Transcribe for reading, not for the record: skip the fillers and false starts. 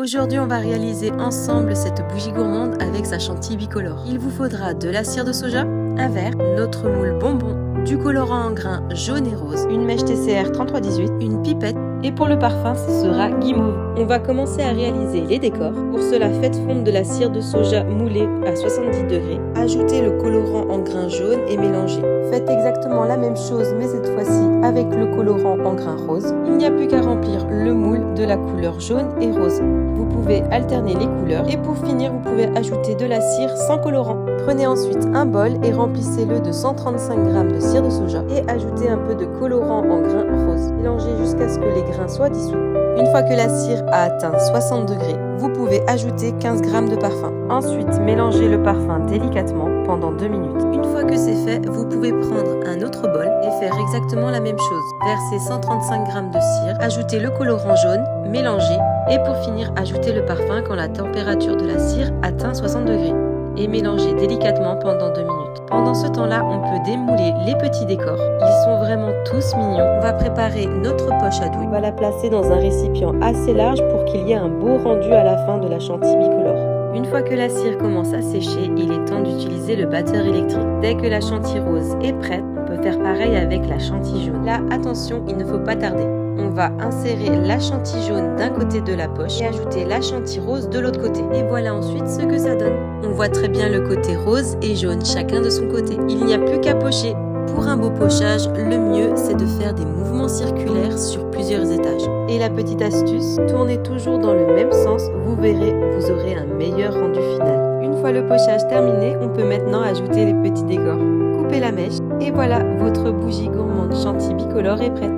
Aujourd'hui, on va réaliser ensemble cette bougie gourmande avec sa chantilly bicolore. Il vous faudra de la cire de soja, un verre, notre moule bonbon, du colorant en grains jaune et rose, une mèche TCR 3318, une pipette et pour le parfum, ce sera guimauve. On va commencer à réaliser les décors. Pour cela, faites fondre de la cire de soja moulée à 70 degrés. Ajoutez le colorant en grains jaune et mélangez. Faites exactement la même chose mais cette fois-ci avec le colorant en grains rose. Il n'y a plus qu'à remplir le moule de la couleur jaune et rose. Vous pouvez alterner les couleurs et pour finir, vous pouvez ajouter de la cire sans colorant. Prenez ensuite un bol et remplissez-le de 135 g de cire de soja et ajoutez un peu de colorant en grains rose. Mélangez jusqu'à ce que les grains soient dissous. Une fois que la cire a atteint 60 degrés, vous pouvez ajouter 15 g de parfum. Ensuite, mélangez le parfum délicatement pendant 2 minutes. Une fois que c'est fait, vous pouvez prendre un autre bol et faire exactement la même chose. Versez 135 g de cire, ajoutez le colorant jaune, mélangez et pour finir, ajoutez le parfum quand la température de la cire atteint 60 degrés. Et mélangez délicatement pendant 2 minutes. Pendant ce temps-là, on peut démouler les petits décors. Ils sont vraiment tous mignons. On va préparer notre poche à douille. On va la placer dans un récipient assez large pour qu'il y ait un beau rendu à la fin de la chantilly bicolore. Une fois que la cire commence à sécher, il est temps d'utiliser le batteur électrique. Dès que la chantilly rose est prête, on peut faire pareil avec la chantilly jaune. Là, attention, il ne faut pas tarder. On va insérer la chantilly jaune d'un côté de la poche et ajouter la chantilly rose de l'autre côté. Et voilà ensuite ce que ça donne. On voit très bien le côté rose et jaune, chacun de son côté. Il n'y a plus qu'à pocher. Pour un beau pochage, le mieux c'est de faire des mouvements circulaires sur plusieurs étages. Et la petite astuce, tournez toujours dans le même sens, vous verrez, vous aurez un meilleur rendu final. Une fois le pochage terminé, on peut maintenant ajouter les petits décors. Coupez la mèche et voilà, votre bougie gourmande chantilly bicolore est prête.